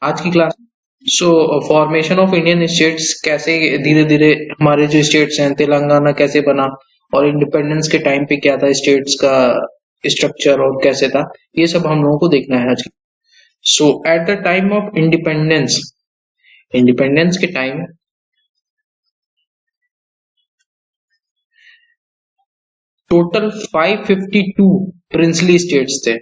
आज की class. So formation of Indian states, कैसे धीरे धीरे हमारे जो स्टेट्स हैं, तेलंगाना कैसे बना और इंडिपेंडेंस के टाइम पे क्या था स्टेट्स का स्ट्रक्चर और कैसे था, ये सब हम लोगों को देखना है आज की। So at the time of independence, independence के टाइम टोटल 552 प्रिंसली स्टेट्स थे।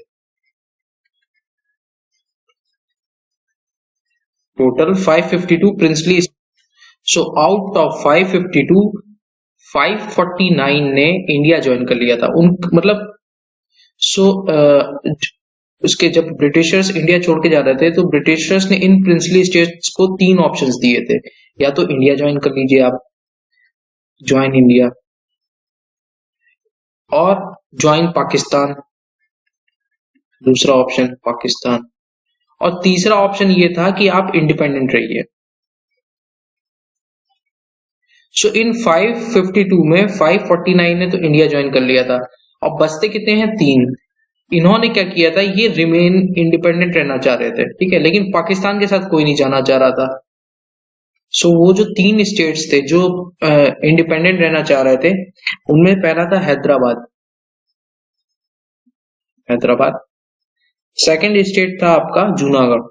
Total 552 princely. So out of 552, 549 ने इंडिया ज्वाइन कर लिया था। उन मतलब सो उसके जब ब्रिटिशर्स इंडिया छोड़ के जा रहे थे, तो ब्रिटिशर्स ने इन प्रिंसली स्टेट्स को तीन ऑप्शंस दिए थे। या तो इंडिया ज्वाइन कर लीजिए आप, ज्वाइन इंडिया, और ज्वाइन पाकिस्तान, दूसरा ऑप्शन पाकिस्तान, और तीसरा ऑप्शन ये था कि आप इंडिपेंडेंट रहिए। सो इन 552 में 549 ने तो इंडिया ज्वाइन कर लिया था, और बचते कितने हैं? तीन। इन्होंने क्या किया था, ये रिमेन इंडिपेंडेंट रहना चाह रहे थे, ठीक है, लेकिन पाकिस्तान के साथ कोई नहीं जाना चाह रहा था। सो वो जो तीन स्टेट्स थे जो इंडिपेंडेंट रहना चाह रहे थे, उनमें पहला था हैदराबाद। हैदराबाद। सेकंड स्टेट था आपका Junagadh.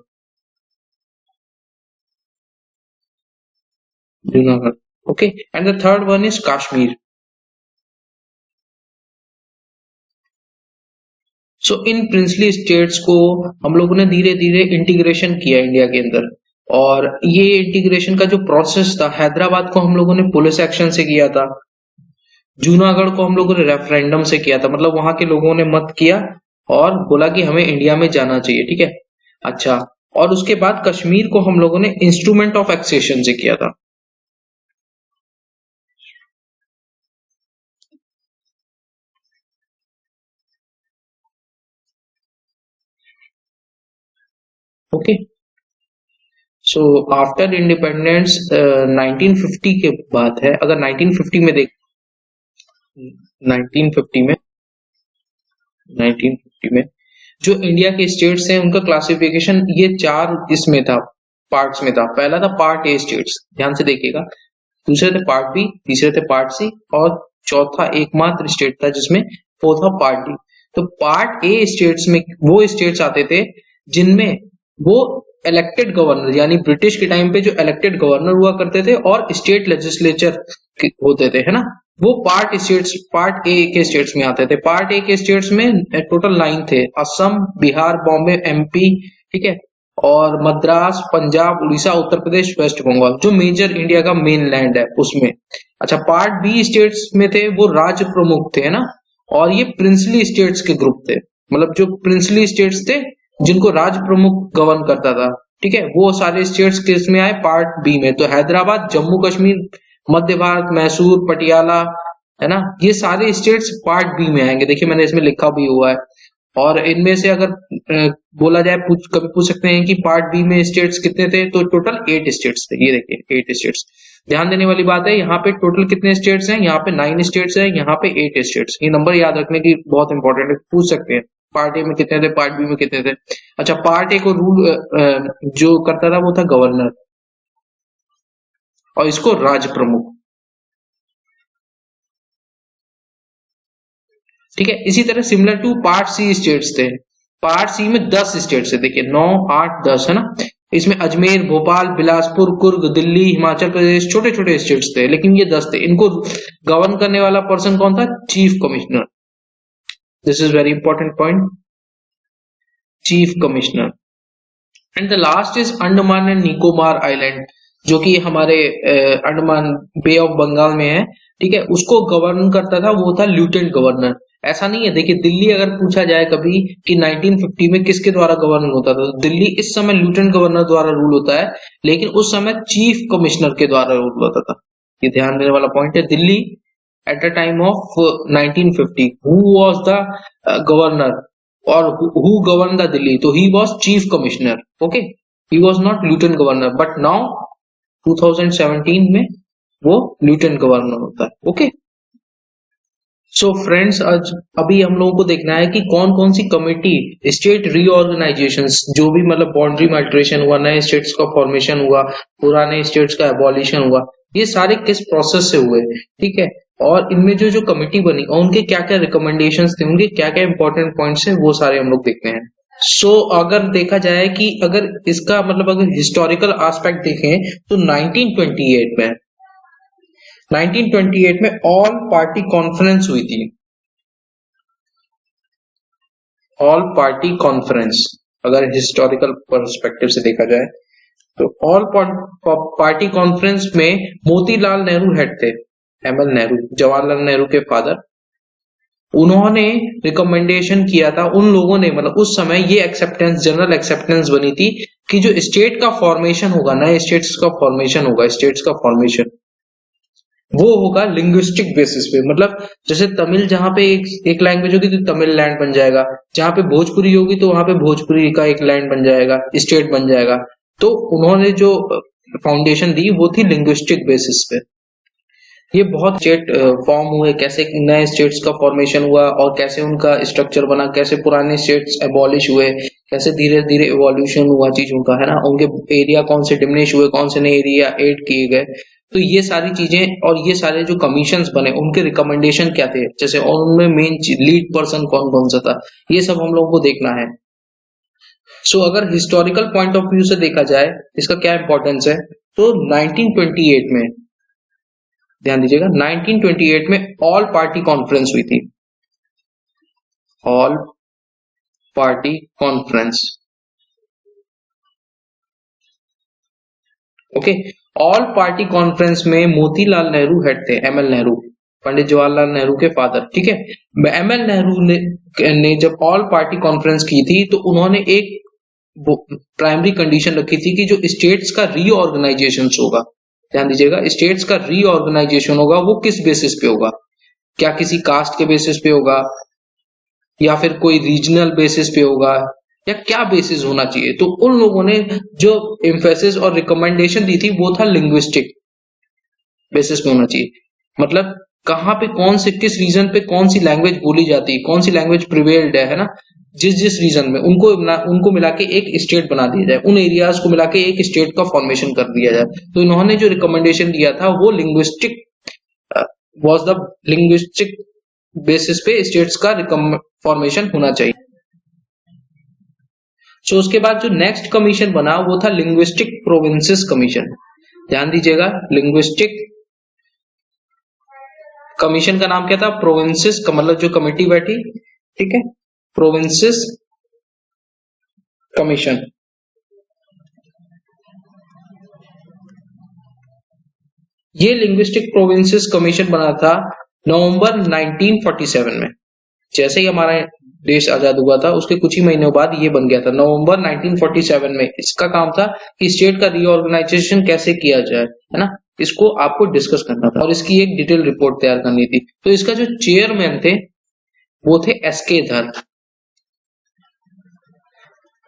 Junagadh, okay. And the third one is Kashmir. So in princely states को हम लोगों ने धीरे धीरे इंटीग्रेशन किया इंडिया के अंदर। और ये इंटीग्रेशन का जो प्रोसेस था, हैदराबाद को हम लोगों ने पुलिस एक्शन से किया था, जूनागढ़ को हम लोगों ने रेफरेंडम से किया था, मतलब वहां के लोगों ने मत किया और बोला कि हमें इंडिया में जाना चाहिए, ठीक है। अच्छा, और उसके बाद कश्मीर को हम लोगों ने इंस्ट्रूमेंट ऑफ एक्सेशन से किया था। ओके। सो आफ्टर इंडिपेंडेंस 1950 के बाद है, अगर 1950 में देख, 1950 में 1950 में जो इंडिया के स्टेट्स हैं उनका क्लासिफिकेशन ये चार इसमें था, पार्ट्स में था। पहला था पार्ट ए स्टेट्स, ध्यान से देखिएगा। दूसरे थे पार्ट बी, तीसरे थे पार्ट सी, और चौथा एकमात्र स्टेट था जिसमें वो था पार्ट डी। तो पार्ट ए स्टेट्स में वो स्टेट्स आते थे जिनमें वो इलेक्टेड गवर्नर, यानी ब्रिटिश के टाइम पे जो इलेक्टेड गवर्नर हुआ करते थे और स्टेट लेजिस्लेचर होते थे, है ना, वो पार्ट स्टेट्स, पार्ट ए के स्टेट्स में आते थे। पार्ट ए के स्टेट्स में टोटल 9 थे: असम, बिहार, बॉम्बे, एमपी, ठीक है, और मद्रास, पंजाब, उड़ीसा, उत्तर प्रदेश, वेस्ट बंगाल, जो मेजर इंडिया का मेन लैंड है उसमें। अच्छा, पार्ट बी स्टेट्स में थे वो राज्य प्रमुख थे, है ना, और ये प्रिंसली स्टेट्स के ग्रुप थे, मतलब जो प्रिंसली स्टेट्स थे जिनको राज प्रमुख गवर्न करता था, ठीक है, वो सारे स्टेट्स किस में आए? पार्ट बी में। तो हैदराबाद, जम्मू कश्मीर, मध्य भारत, मैसूर, पटियाला, है ना, ये सारे स्टेट्स पार्ट बी में आएंगे। देखिए मैंने इसमें लिखा भी हुआ है। और इनमें से अगर बोला जाए, कभी पूछ सकते हैं कि पार्ट बी में स्टेट्स कितने थे, तो टोटल 8 स्टेट्स थे। ये देखिए 8 स्टेट्स। ध्यान देने वाली बात है, यहाँ पे टोटल कितने स्टेट्स हैं? यहाँ पे 9 स्टेट्स हैं, यहाँ पे 8 स्टेट्स। ये नंबर याद रखने की बहुत इंपॉर्टेंट है, पूछ सकते हैं पार्ट ए में कितने थे, पार्ट बी में कितने थे। अच्छा, पार्ट ए को रूल जो करता था वो था गवर्नर, और इसको राज प्रमुख, ठीक है। इसी तरह similar to part C states थे। पार्ट सी में 10 स्टेट्स है, देखिए 9, 8, 10, है ना। इसमें अजमेर, भोपाल, बिलासपुर, कुर्ग, दिल्ली, हिमाचल प्रदेश छोटे छोटे स्टेट्स थे, लेकिन ये 10 थे। इनको गवर्न करने वाला पर्सन कौन था? Chief commissioner. This is very important point, chief commissioner. And the last is Andaman and Nicobar island, जो कि हमारे अंडमान बे ऑफ बंगाल में है, ठीक है। उसको गवर्न करता था, वो था लेफ्टिनेंट गवर्नर। ऐसा नहीं है, देखिए दिल्ली अगर पूछा जाए कभी कि 1950 में किसके द्वारा गवर्न होता था, तो दिल्ली इस समय लेफ्टिनेंट गवर्नर द्वारा रूल होता है, लेकिन उस समय चीफ कमिश्नर के द्वारा रूल होता था। ये ध्यान देने वाला पॉइंट है। Delhi eight the time of 1950 who was the governor, और who governed the Delhi, तो he was chief commissioner, okay, he was not lieutenant governor, but now 2017 में वो lieutenant governor होता है, okay। सो फ्रेंड्स, आज अभी हम लोगों को देखना है कि कौन कौन सी कमिटी स्टेट रीऑर्गेनाइजेशन, जो भी मतलब बाउंड्री माइग्रेशन हुआ, नए स्टेट्स का फॉर्मेशन हुआ, पुराने स्टेट्स का एबॉलिशन हुआ, ये सारे किस प्रोसेस से हुए, ठीक है। और इनमें जो जो कमिटी बनी और उनके क्या क्या रिकमेंडेशंस थे, उनके क्या क्या इंपॉर्टेंट पॉइंट्स हैं, वो सारे हम लोग देखते हैं। सो अगर देखा जाए कि अगर इसका मतलब अगर हिस्टोरिकल एस्पेक्ट देखें तो 1928 में ऑल पार्टी कॉन्फ्रेंस हुई थी। ऑल पार्टी कॉन्फ्रेंस, अगर हिस्टोरिकल पर्सपेक्टिव से देखा जाए तो ऑल पार्टी कॉन्फ्रेंस में मोतीलाल नेहरू हेड थे, एमएल नेहरू, जवाहरलाल नेहरू के फादर। उन्होंने रिकमेंडेशन किया था, उन लोगों ने मतलब उस समय ये एक्सेप्टेंस, जनरल एक्सेप्टेंस बनी थी कि जो स्टेट का फॉर्मेशन होगा, नए स्टेट्स का फॉर्मेशन होगा, स्टेट्स का फॉर्मेशन वो होगा लिंग्विस्टिक बेसिस पे। मतलब जैसे तमिल जहां पे एक लैंग्वेज होगी तो तमिल लैंड बन जाएगा, जहां पे भोजपुरी होगी तो वहां पे भोजपुरी का एक लैंड बन जाएगा, स्टेट बन जाएगा। तो उन्होंने जो फाउंडेशन दी वो थी लिंग्विस्टिक बेसिस पे। ये बहुत स्टेट फॉर्म हुए, कैसे नए स्टेट्स का फॉर्मेशन हुआ और कैसे उनका स्ट्रक्चर बना, कैसे पुराने स्टेट्स एबॉलिश हुए, कैसे धीरे धीरे इवोल्यूशन हुआ चीजों का, है ना। उनके एरिया कौन से डिमिनिश हुए, कौन से नए एरिया ऐड किए गए, तो ये सारी चीजें और ये सारे जो कमीशंस बने उनके रिकमेंडेशन क्या थे, जैसे और उनमें मेन लीड पर्सन कौन कौन सा था, ये सब हम लोगों को देखना है। सो अगर हिस्टोरिकल पॉइंट ऑफ व्यू से देखा जाए इसका क्या इंपॉर्टेंस है, तो 1928 में, ध्यान दीजिएगा, 1928 में ऑल पार्टी कॉन्फ्रेंस हुई थी। All party conference, okay. All party conference में मोतीलाल नेहरू हेड थे, एमएल नेहरू, पंडित जवाहरलाल नेहरू के फादर, ठीक है। एमएल नेहरू ने जब ऑल पार्टी कॉन्फ्रेंस की थी तो उन्होंने एक प्राइमरी कंडीशन रखी थी कि जो स्टेट्स का रीऑर्गेनाइजेशन होगा, ध्यान दीजिएगा, स्टेट्स का रीऑर्गेनाइजेशन होगा वो किस बेसिस पे होगा, क्या किसी कास्ट के बेसिस पे होगा या फिर कोई रीजनल बेसिस पे होगा, या क्या बेसिस होना चाहिए। तो उन लोगों ने जो एम्फेसिस और रिकमेंडेशन दी थी वो था लिंग्विस्टिक बेसिस पे होना चाहिए। मतलब कहाँ पे कौन से किस रीजन पे कौन सी लैंग्वेज बोली जाती है, कौन सी लैंग्वेज प्रिवेल्ड है ना, जिस जिस रीजन में उनको मिला के एक स्टेट बना दिया जाए, उन एरियाज को मिला के एक स्टेट का फॉर्मेशन कर दिया जाए। तो इन्होंने जो रिकमेंडेशन दिया था वो linguistic was the linguistic basis पे स्टेट्स का फॉर्मेशन होना चाहिए। सो उसके बाद जो नेक्स्ट कमीशन बना वो था लिंग्विस्टिक प्रोविंसेस कमीशन। ध्यान दीजिएगा, लिंग्विस्टिक कमीशन का नाम क्या था, प्रोविंसेस का मतलब जो कमिटी बैठी, ठीक है, प्रोविंसेस कमीशन। ये लिंग्विस्टिक प्रोविंसेस कमीशन बना था नवंबर 1947 में। जैसे ही हमारा देश आजाद हुआ था उसके कुछ ही महीनों बाद ये बन गया था, नवंबर 1947 में। इसका काम था कि स्टेट का रीऑर्गेनाइजेशन कैसे किया जाए, है ना, इसको आपको डिस्कस करना था और इसकी एक डिटेल रिपोर्ट तैयार करनी थी। तो इसका जो चेयरमैन थे वो थे S K Dhar.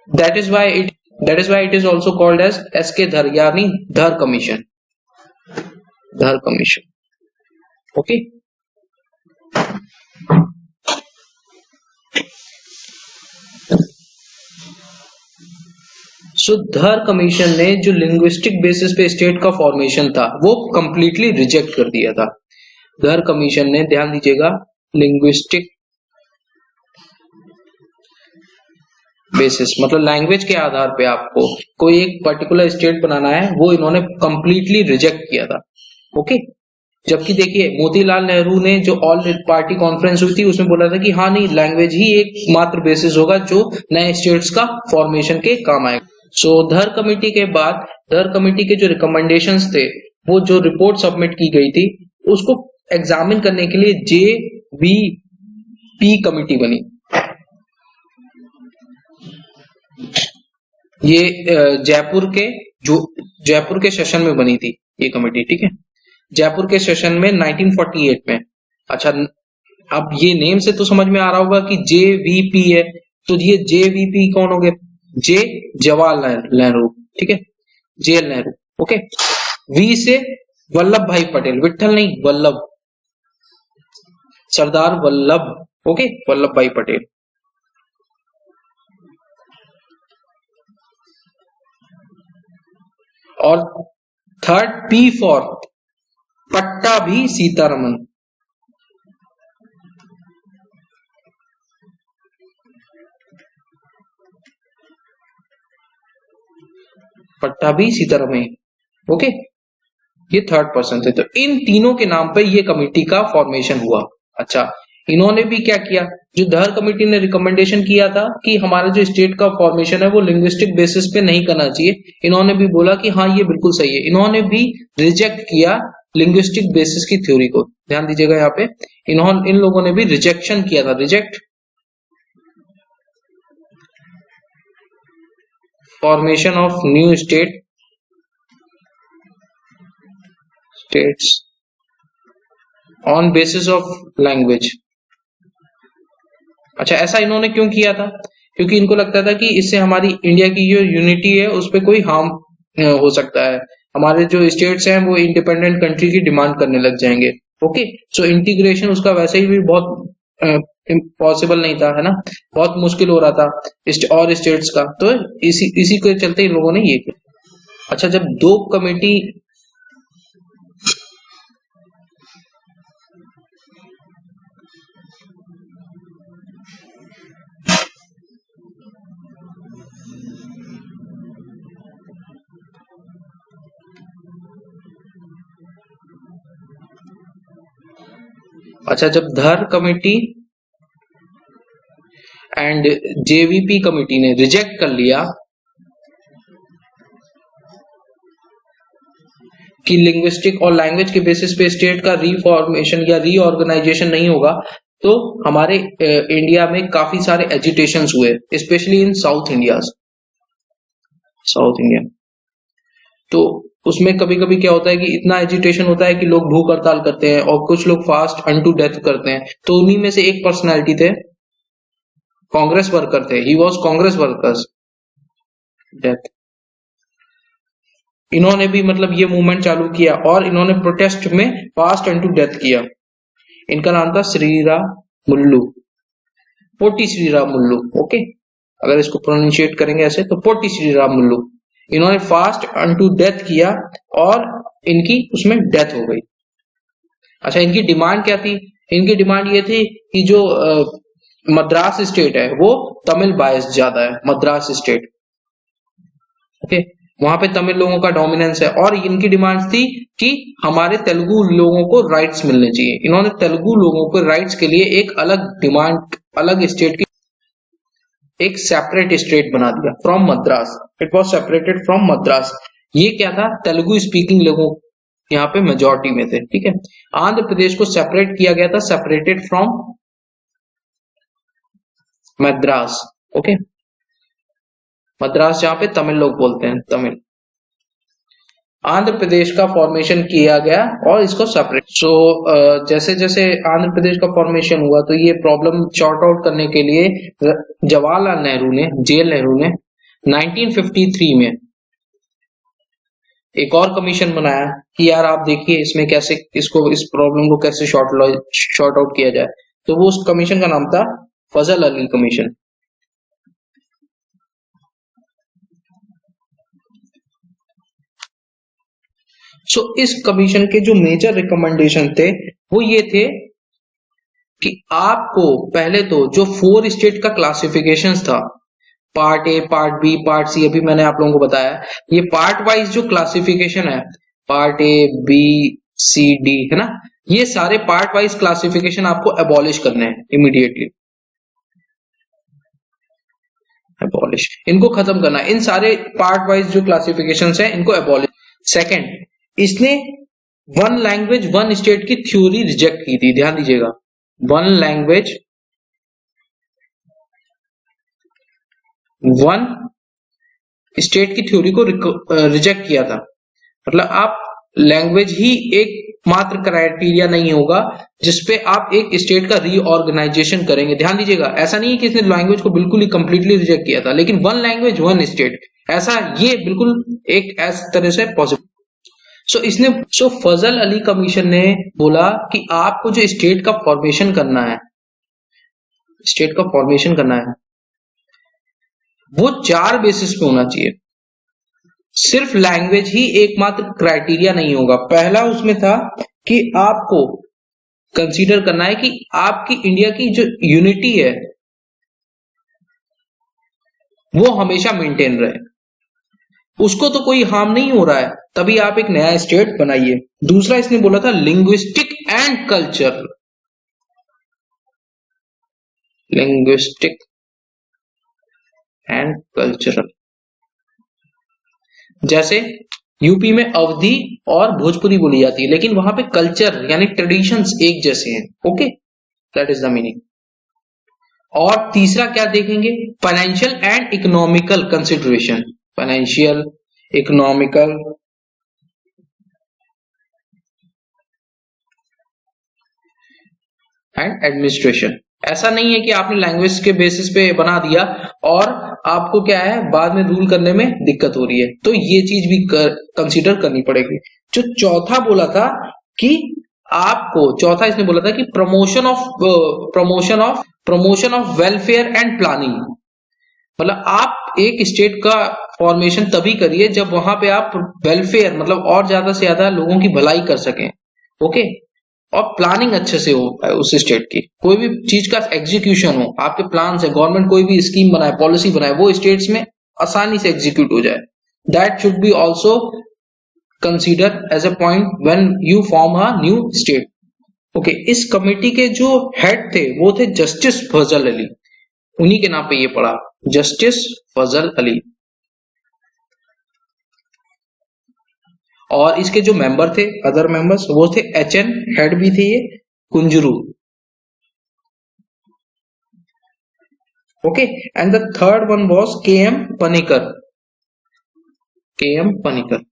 That is why it is also called as S K Dhar, यानी धर कमीशन, धर कमीशन, ओके। सो धर कमीशन ने जो लिंग्विस्टिक बेसिस पे स्टेट का फॉर्मेशन था वो कंप्लीटली रिजेक्ट कर दिया था। धर कमीशन ने, ध्यान दीजिएगा, लिंग्विस्टिक बेसिस मतलब लैंग्वेज के आधार पे आपको कोई एक पर्टिकुलर स्टेट बनाना है, वो इन्होंने कंप्लीटली रिजेक्ट किया था, ओके। जबकि देखिए मोतीलाल नेहरू ने जो ऑल पार्टी कॉन्फ्रेंस हुई थी उसमें बोला था कि हाँ नहीं, लैंग्वेज ही एक मात्र बेसिस होगा जो नए स्टेट्स का फॉर्मेशन के काम आएगा। सो धर कमेटी के बाद, धर कमेटी के जो रिकमेंडेशंस थे, वो जो रिपोर्ट सबमिट की गई थी उसको एग्जामिन करने के लिए JVP कमेटी बनी। ये जयपुर के सेशन में बनी थी ये कमेटी, ठीक है, जयपुर के सेशन में 1948 में। अच्छा, अब ये नेम से तो समझ में आ रहा होगा कि JVP है, तो ये JVP कौन हो गए, जे जवाहरलाल नेहरू, ठीक है, JL नेहरू, ओके। V से वल्लभ भाई पटेल, विठल नहीं, वल्लभ, सरदार वल्लभ, ओके, वल्लभ भाई पटेल। और third P for Pattabhi Sitharaman. Pattabhi Sitharaman, okay, ये थर्ड पर्सन थे। तो इन तीनों के नाम पे ये कमेटी का फॉर्मेशन हुआ। अच्छा, इन्होंने भी क्या किया, जो धर कमेटी ने रिकमेंडेशन किया था कि हमारा जो स्टेट का फॉर्मेशन है वो लिंग्विस्टिक बेसिस पे नहीं करना चाहिए, इन्होंने भी बोला कि हाँ ये बिल्कुल सही है। इन्होंने भी रिजेक्ट किया लिंग्विस्टिक बेसिस की थ्योरी को। ध्यान दीजिएगा यहाँ पे, इन लोगों ने भी रिजेक्शन किया था, reject formation of new states on basis of language. अच्छा, ऐसा इन्होंने क्यों किया था? क्योंकि इनको लगता था कि इससे हमारी इंडिया की जो यूनिटी है उस पर कोई हार्म हो सकता है, हमारे जो स्टेट्स हैं वो इंडिपेंडेंट कंट्री की डिमांड करने लग जाएंगे। ओके, सो इंटीग्रेशन उसका वैसे ही भी बहुत इम्पॉसिबल नहीं था, है ना, बहुत मुश्किल हो रहा था और स्टेट्स का, तो इसी के चलते इन लोगों ने ये किया। अच्छा, जब दो कमेटी अच्छा, जब धर कमेटी एंड जेवीपी कमेटी ने रिजेक्ट कर लिया कि लिंग्विस्टिक और लैंग्वेज के बेसिस पे स्टेट का रीफॉर्मेशन या रीऑर्गेनाइजेशन नहीं होगा, तो हमारे इंडिया में काफी सारे एजिटेशंस हुए, स्पेशली इन साउथ इंडिया। तो उसमें कभी कभी क्या होता है कि इतना एजिटेशन होता है कि लोग भूख हड़ताल करते हैं और कुछ लोग फास्ट अनटू डेथ करते हैं। तो उन्हीं में से एक पर्सनैलिटी थे, कांग्रेस वर्कर थे, he was Congress workers death. इन्होंने भी मतलब ये मूवमेंट चालू किया और इन्होंने प्रोटेस्ट में फास्ट अनटू डेथ किया। इनका नाम था श्रीराम मुल्लू, पोटी श्रीराम मुल्लू, ओके, अगर इसको प्रोनाउंशिएट करेंगे ऐसे तो पोटी श्रीराम मुल्लू। इन्होंने फास्ट अनटू डेथ किया और इनकी उसमें डेथ हो गई। अच्छा, इनकी डिमांड क्या थी? इनकी डिमांड ये थी कि जो मद्रास स्टेट है वो तमिल बायस ज्यादा है, मद्रास स्टेट, ओके, वहां पे तमिल लोगों का डोमिनेंस है, और इनकी डिमांड थी कि हमारे तेलुगु लोगों को राइट्स मिलने चाहिए। इन्होंने तेलुगु लोगों को राइट्स के लिए एक अलग डिमांड, अलग स्टेट की एक सेपरेट स्टेट बना दिया from Madras. It was separated from Madras. ये क्या था? तेलुगु स्पीकिंग लोगों यहाँ पे मेजोरिटी में थे, ठीक है। आंध्र प्रदेश को सेपरेट किया गया था, separated from Madras, okay, Madras जहां पे तमिल लोग बोलते हैं, तमिल। आंध्र प्रदेश का फॉर्मेशन किया गया और इसको सेपरेट। सो जैसे जैसे आंध्र प्रदेश का फॉर्मेशन हुआ तो ये प्रॉब्लम सॉर्ट आउट करने के लिए जवाहरलाल नेहरू ने, जेएल नेहरू ने 1953 में एक और कमीशन बनाया कि यार आप देखिए इसमें कैसे इसको, इस प्रॉब्लम को कैसे शॉर्ट आउट किया जाए। तो वो उस कमीशन का नाम था फजल अली कमीशन। सो इस कमीशन के जो मेजर रिकमेंडेशन थे वो ये थे कि आपको पहले तो जो 4 स्टेट का क्लासिफिकेशन था, part A, part B, part C, अभी मैंने आप लोगों को बताया, ये पार्ट वाइज जो क्लासिफिकेशन है, part A, B, C, D, है ना, ये सारे पार्ट वाइज क्लासिफिकेशन आपको एबॉलिश करने हैं इमीडिएटली, एबॉलिश, इनको खत्म करना, इन सारे पार्ट वाइज जो क्लासिफिकेशन है इनको एबॉलिश। सेकेंड, इसने वन लैंग्वेज वन स्टेट की थ्योरी रिजेक्ट की थी, ध्यान दीजिएगा, वन लैंग्वेज वन स्टेट की थ्योरी को रिजेक्ट किया था। मतलब आप लैंग्वेज ही एक मात्र क्राइटेरिया नहीं होगा जिसपे आप एक स्टेट का रीऑर्गेनाइजेशन करेंगे। ध्यान दीजिएगा, ऐसा नहीं है कि इसने लैंग्वेज को बिल्कुल ही कंप्लीटली रिजेक्ट किया था, लेकिन वन लैंग्वेज वन स्टेट, ऐसा ये बिल्कुल एक ऐस तरह से पॉसिबल। सो फजल अली कमीशन ने बोला कि आपको जो स्टेट का फॉर्मेशन करना है, स्टेट का फॉर्मेशन करना है, वो 4 बेसिस पे होना चाहिए। सिर्फ लैंग्वेज ही एकमात्र क्राइटेरिया नहीं होगा। पहला उसमें था कि आपको कंसीडर करना है कि आपकी इंडिया की जो यूनिटी है वो हमेशा मेंटेन रहे, उसको तो कोई हार्म नहीं हो रहा है, तभी आप एक नया स्टेट बनाइए। दूसरा इसने बोला था linguistic and culture, linguistic and cultural. जैसे यूपी में अवधी और भोजपुरी बोली जाती है, लेकिन वहां पे कल्चर यानी ट्रेडिशंस एक जैसे हैं। Okay, that is the meaning. और तीसरा क्या देखेंगे, financial and economical consideration, financial, economical and administration. ऐसा नहीं है कि आपने लैंग्वेज के बेसिस पे बना दिया और आपको क्या है बाद में रूल करने में दिक्कत हो रही है, तो ये चीज भी कंसीडर करनी पड़ेगी। जो चौथा बोला था कि आपको, चौथा इसने बोला था कि promotion of welfare and planning, मतलब आप एक स्टेट का फॉर्मेशन तभी करिए जब वहां पे आप वेलफेयर मतलब और ज्यादा से ज्यादा लोगों की भलाई कर सकें। ओके, और प्लानिंग अच्छे से हो उस स्टेट की, कोई भी चीज का एग्जीक्यूशन हो, आपके प्लान है, गवर्नमेंट कोई भी स्कीम बनाए, पॉलिसी बनाए, वो स्टेट्स में आसानी से एग्जीक्यूट हो जाए। That should be also consider as a point when you form a new state. Okay, इस कमेटी के जो हेड थे वो थे जस्टिस फजल अली, उन्हीं के नाम पे ये पड़ा, जस्टिस फजल अली। और इसके जो मेंबर थे, अदर मेंबर्स, वो थे HN, हेड भी थे ये Kunzru. Okay, and the third one was KM Panicker, KM Panicker.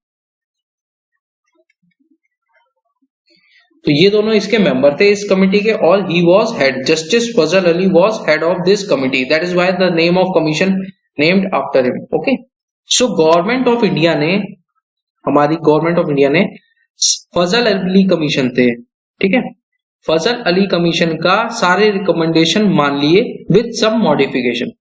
तो ये दोनों इसके मेंबर थे इस कमिटी के, और he was head, Justice Fazal Ali was head of this committee, that is why the name of commission named after him. Okay, so government of India ने, हमारी गवर्नमेंट ऑफ इंडिया ने फजल अली कमीशन थे, ठीक है, फजल अली कमीशन का सारे रिकमेंडेशन मान लिए with some modification.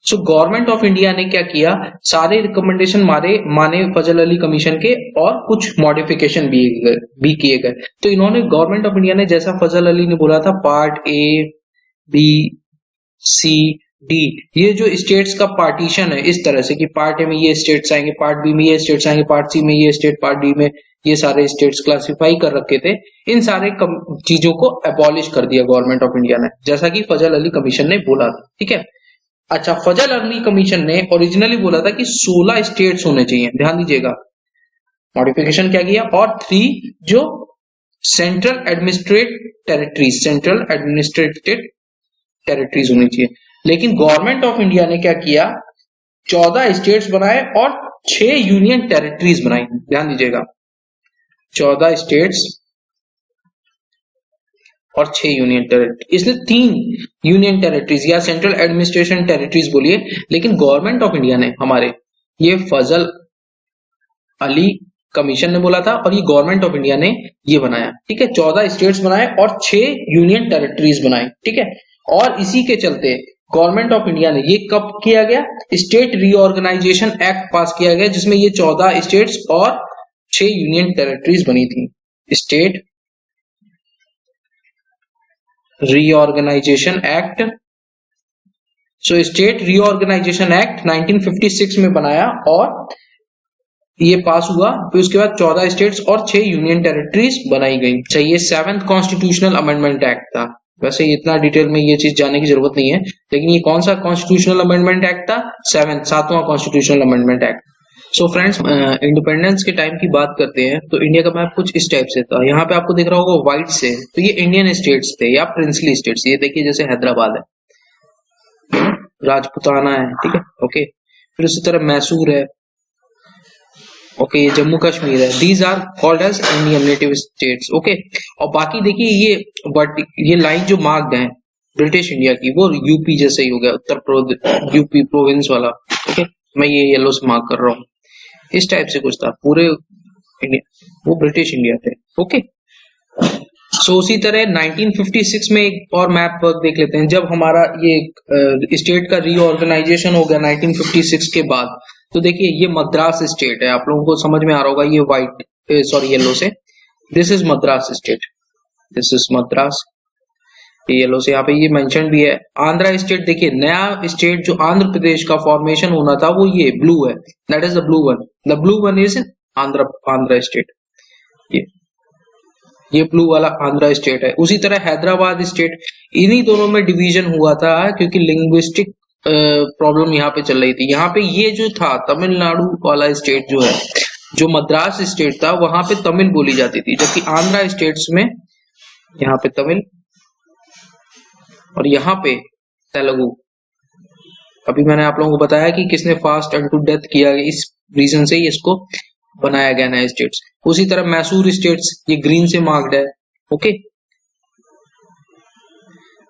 So government of India ने क्या किया, सारे रिकमेंडेशन माने फजल अली कमीशन के, और कुछ मॉडिफिकेशन भी किए गए। तो इन्होंने, गवर्नमेंट ऑफ इंडिया ने जैसा फजल अली ने बोला था, part A, B, C, D, ये जो स्टेट्स का पार्टीशन है इस तरह से कि पार्ट A में ये स्टेट्स आएंगे, पार्ट B में ये स्टेट्स आएंगे, पार्ट C में ये स्टेट, पार्ट D में ये सारे स्टेट्स क्लासिफाई कर रखे थे, इन सारे चीजों को एबॉलिश कर दिया गवर्नमेंट ऑफ इंडिया ने, जैसा कि फजल अली कमीशन ने बोला था। ठीक है, अच्छा, फजल अली कमीशन ने ओरिजिनली बोला था कि 16 स्टेट्स होने चाहिए, ध्यान दीजिएगा, मॉडिफिकेशन क्या किया, और 3 जो central administrative territories, central administrated territories होनी चाहिए। लेकिन गवर्नमेंट ऑफ इंडिया ने क्या किया, 14 स्टेट्स बनाए और 6 यूनियन टेरिटरीज बनाई, ध्यान दीजिएगा, 14 स्टेट्स और 6 यूनियन टेरिटरी, इसने 3 यूनियन टेरिटरीज या सेंट्रल एडमिनिस्ट्रेशन टेरिटरीज बोलिए, लेकिन गवर्नमेंट ऑफ इंडिया ने, हमारे, ये फजल अली कमीशन ने बोला था और ये गवर्नमेंट ऑफ इंडिया ने ये बनाया। ठीक है, 14 स्टेट्स बनाए और 6 यूनियन टेरिटरीज बनाए। ठीक है, और इसी के चलते गवर्नमेंट ऑफ इंडिया ने, ये कब किया गया, स्टेट रीऑर्गेनाइजेशन एक्ट पास किया गया, जिसमें ये 14 स्टेट्स और 6 यूनियन टेरिटरीज बनी थी। स्टेट रीऑर्गेनाइजेशन एक्ट, सो स्टेट रीऑर्गेनाइजेशन एक्ट 1956 में बनाया और ये पास हुआ, फिर उसके बाद 14 स्टेट्स और 6 यूनियन टेरिटरीज बनाई गई। अच्छा, ये 7th कॉन्स्टिट्यूशनल अमेंडमेंट एक्ट था। वैसे इतना डिटेल में ये चीज जानने की जरूरत नहीं है, लेकिन ये कौन सा कॉन्स्टिट्यूशनल अमेंडमेंट एक्ट था, 7वां constitutional amendment act. So friends, independence के टाइम की बात करते हैं तो इंडिया का मैप कुछ इस टाइप से था। यहाँ पे आपको दिख रहा होगा व्हाइट से, तो ये इंडियन स्टेट्स थे या प्रिंसली स्टेट्स। ये देखिए, जैसे हैदराबाद है, राजपुताना है, ठीक है, ओके, फिर उसी तरह मैसूर है, ओके, ये जम्मू कश्मीर है। These are called as Indian native states. Okay, और बाकी देखिए ये लाइन जो मार्क्ड है ब्रिटिश इंडिया की, वो यूपी जैसे ही हो गया, उत्तर प्रदेश, यूपी प्रोविंस वाला। ओके, मैं ये येलो से मार्क कर रहा हूँ, इस टाइप से कुछ था पूरे इंडिया, वो ब्रिटिश इंडिया थे। ओके, सो उसी तरह 1956 में एक और मैप वर्क देख लेते हैं। जब हमारा ये स्टेट का रीऑर्गेनाइजेशन हो गया 1956 के बाद, तो देखिए ये मद्रास स्टेट है, आप लोगों को समझ में आ रहा होगा, ये व्हाइट सॉरी येलो से, this is Madras state, this is Madras, yellow से यहाँ पे ये मेंशन भी है। आंध्रा स्टेट, देखिए नया स्टेट जो आंध्र प्रदेश का फॉर्मेशन होना था वो ये ब्लू है, that is the blue one, the blue one is Andhra state, ये ब्लू वाला आंध्रा स्टेट है। उसी तरह हैदराबाद स्टेट, इन्हीं दोनों में डिवीजन हुआ था क्योंकि लिंग्विस्टिक प्रॉब्लम यहाँ पे चल रही थी। यहाँ पे ये जो था तमिलनाडु वाला स्टेट जो है, जो मद्रास स्टेट था, वहां पे तमिल बोली जाती थी, जबकि आंध्रा स्टेट्स में यहाँ पे तमिल और यहाँ पे तेलुगु। अभी मैंने आप लोगों को बताया कि किसने फास्ट अनटू डेथ किया, इस रीजन से ही इसको बनाया गया नया स्टेट्स। उसी तरह मैसूर स्टेट्स, ये ग्रीन से मार्क्ड है। ओके,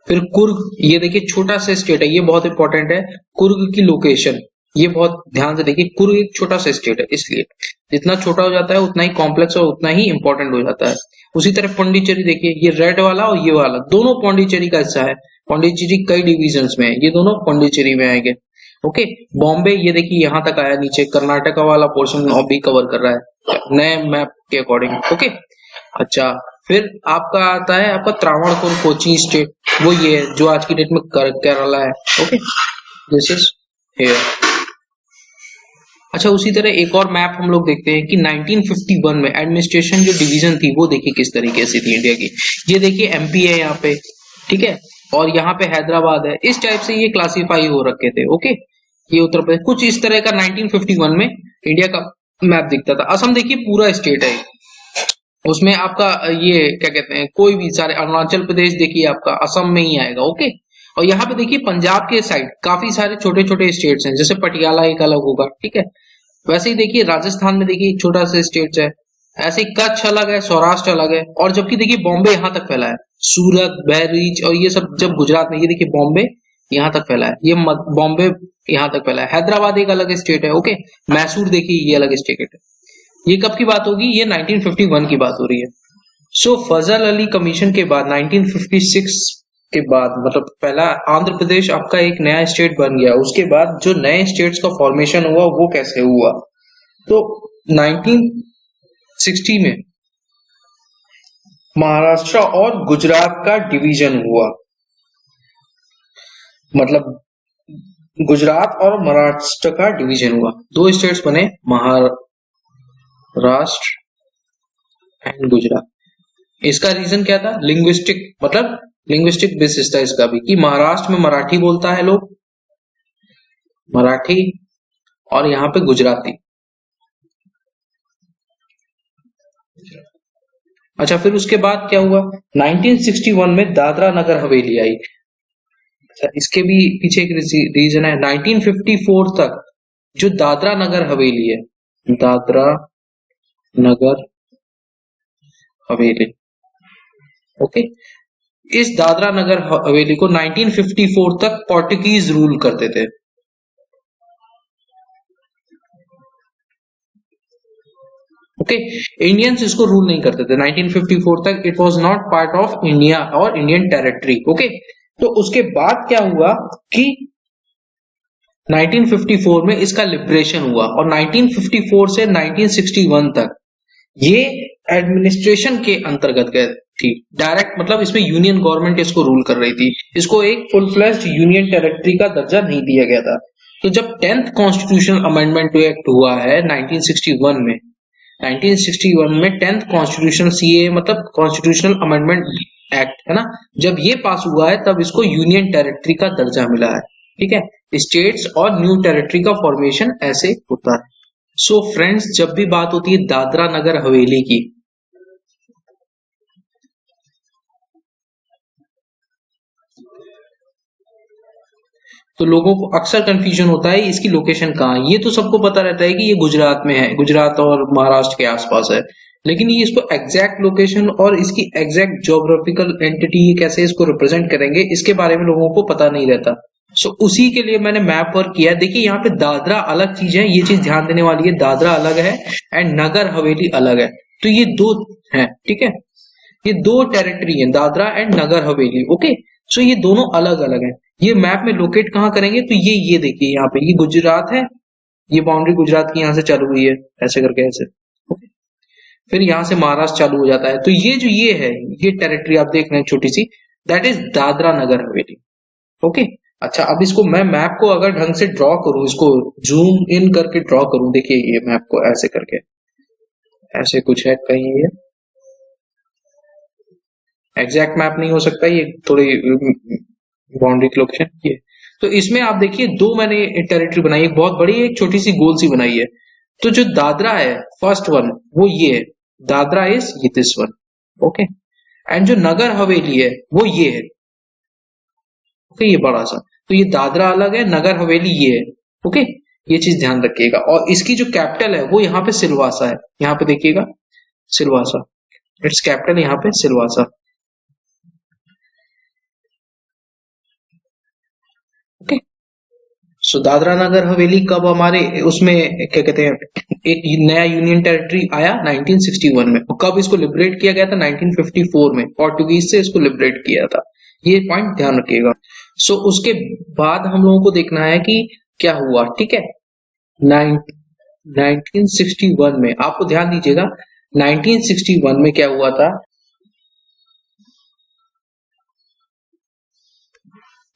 फिर कुर्ग, ये देखिए छोटा सा स्टेट है, ये बहुत इंपॉर्टेंट है, कुर्ग की लोकेशन, ये बहुत ध्यान से देखिए, कुर्ग एक छोटा सा स्टेट है, इसलिए जितना छोटा हो जाता है उतना ही कॉम्प्लेक्स और उतना ही इंपॉर्टेंट हो जाता है। उसी तरह पौंडीचेरी देखिए, ये रेड वाला और ये वाला दोनों पौंडीचेरी का हिस्सा है, पौंडीचेरी कई डिविजन्स में है, ये दोनों पौंडीचेरी में आएंगे। ओके, बॉम्बे ये देखिए यहाँ तक आया, नीचे कर्नाटका वाला पोर्शन भी कवर कर रहा है नए मैप के अकॉर्डिंग। ओके, अच्छा, फिर आपका आता है आपका त्रावणकोर कोची स्टेट, वो ये है जो आज की डेट में केरला है। Okay, this is here. अच्छा, उसी तरह एक और मैप हम लोग देखते हैं कि 1951 में एडमिनिस्ट्रेशन जो डिवीजन थी वो देखिए किस तरीके से थी इंडिया की। ये देखिए एमपी है यहाँ पे, ठीक है, और यहाँ पे हैदराबाद है, इस टाइप से ये क्लासिफाई हो रखे थे। ओके, ये उत्तर प्रदेश, कुछ इस तरह का 1951 में इंडिया का मैप दिखता था। असम देखिए पूरा स्टेट है, उसमें आपका ये क्या कहते हैं, कोई भी सारे, अरुणाचल प्रदेश देखिए आपका असम में ही आएगा। ओके, और यहाँ पे देखिए पंजाब के साइड काफी सारे छोटे छोटे स्टेट्स हैं, जैसे पटियाला एक अलग होगा, ठीक है, वैसे ही देखिए राजस्थान में देखिए एक छोटा सा स्टेट है, ऐसे ही कच्छ अलग है, सौराष्ट्र अलग है, और जबकि देखिए बॉम्बे यहाँ तक फैला है, सूरत, बहरीच और ये सब जब गुजरात में, ये देखिए बॉम्बे यहाँ तक फैला है, ये बॉम्बे यहाँ तक फैला है। हैदराबाद एक अलग स्टेट है। ओके, मैसूर देखिए ये अलग स्टेट है। ये कब की बात होगी, ये 1951 की बात हो रही है। सो फजल अली कमीशन के बाद 1956 के बाद, मतलब पहला आंध्र प्रदेश आपका एक नया स्टेट बन गया, उसके बाद जो नए स्टेट्स का फॉर्मेशन हुआ वो कैसे हुआ, तो 1960 में महाराष्ट्र और गुजरात का डिवीजन हुआ, मतलब गुजरात और महाराष्ट्र का डिवीजन हुआ, दो स्टेट्स बने, महाराष्ट्र एंड गुजरात। इसका रीजन क्या था, लिंग्विस्टिक, मतलब लिंग्विस्टिक बेसिस था इसका भी, कि महाराष्ट्र में मराठी बोलता है लोग, मराठी, और यहाँ पे गुजराती। अच्छा, फिर उसके बाद क्या हुआ, 1961 में दादरा नगर हवेली आई। अच्छा, इसके भी पीछे एक रीजन है, 1954 तक जो दादरा नगर हवेली है, दादरा नगर हवेली, ओके, इस दादरा नगर हवेली को 1954 तक पोर्टुगीज रूल करते थे। ओके, इंडियंस इसको रूल नहीं करते थे 1954 तक, it was not part of India और इंडियन टेरिटरी। ओके, तो उसके बाद क्या हुआ कि 1954 में इसका लिबरेशन हुआ, और 1954 से 1961 तक ये एडमिनिस्ट्रेशन के अंतर्गत गए थी, डायरेक्ट, मतलब इसमें यूनियन गवर्नमेंट इसको रूल कर रही थी, इसको एक फुल फ्लेज्ड यूनियन टेरिटरी का दर्जा नहीं दिया गया था। तो जब 10th कॉन्स्टिट्यूशनल अमेंडमेंट एक्ट हुआ है 1961 में, 1961 में 10th कॉन्स्टिट्यूशनल सीए मतलब कॉन्स्टिट्यूशनल अमेंडमेंट एक्ट है ना, जब ये पास हुआ है तब इसको यूनियन टेरिटरी का दर्जा मिला है। ठीक है, स्टेट्स और न्यू टेरिटरी का फॉर्मेशन ऐसे होता है। सो फ्रेंड्स, जब भी बात होती है दादरा नगर हवेली की, तो लोगों को अक्सर कंफ्यूजन होता है इसकी लोकेशन कहाँ है। ये तो सबको पता रहता है कि ये गुजरात में है, गुजरात और महाराष्ट्र के आसपास है, लेकिन ये इसको एग्जैक्ट लोकेशन और इसकी एग्जैक्ट ज्योग्राफिकल एंटिटी कैसे इसको रिप्रेजेंट करेंगे, इसके बारे में लोगों को पता नहीं रहता। सो उसी के लिए मैंने मैप वर्क किया है। देखिए यहाँ पे दादरा अलग चीज है, ये चीज ध्यान देने वाली है, दादरा अलग है एंड नगर हवेली अलग है। तो ये दो है, ठीक है, ये दो टेरिटरी है, दादरा एंड नगर हवेली। ओके, सो ये दोनों अलग अलग है। ये मैप में लोकेट कहाँ करेंगे, तो ये देखिए यहाँ पे ये गुजरात है, ये बाउंड्री गुजरात की यहाँ से चालू हुई है ऐसे करके ऐसे, फिर यहाँ से महाराष्ट्र चालू हो जाता है। तो ये जो ये है, ये टेरिटरी आप देख रहे हैं छोटी सी, that is Dadra Nagar Haveli. Okay, अच्छा अब इसको मैं मैप को अगर ढंग से ड्रॉ करूं, इसको जूम इन करके ड्रॉ करूं, देखिए ये मैप को ऐसे करके, ऐसे कुछ है कहीं, ये एग्जैक्ट मैप नहीं हो सकता, ये थोड़ी बाउंड्री की लोकेशन ये। तो इसमें आप देखिए दो मैंने टेरिटरी बनाई, एक बहुत बड़ी, एक छोटी सी गोल सी बनाई है। तो जो दादरा है फर्स्ट वन वो ये है, दादरा इज ये दिस वन। ओके, एंड जो नगर हवेली है वो ये है। ओके, ये बड़ा सा, तो ये दादरा अलग है, नगर हवेली ये है। ओके, ये चीज ध्यान रखिएगा। और इसकी जो कैपिटल है वो यहाँ पे सिलवासा है, यहाँ पे देखिएगा सिलवासा, इट्स कैपिटल यहाँ पे सिलवासा। ओके, सो दादरा नगर हवेली कब हमारे उसमें क्या कहते हैं, एक नया यूनियन टेरिटरी आया 1961 में। कब इसको लिबरेट किया गया था, 1954 में, पोर्टुगीज से इसको लिबरेट किया था। ये पॉइंट ध्यान रखिएगा। सो उसके बाद हम लोगों को देखना है कि क्या हुआ, ठीक है। 1961 में आपको ध्यान दीजिएगा, 1961 में क्या हुआ था।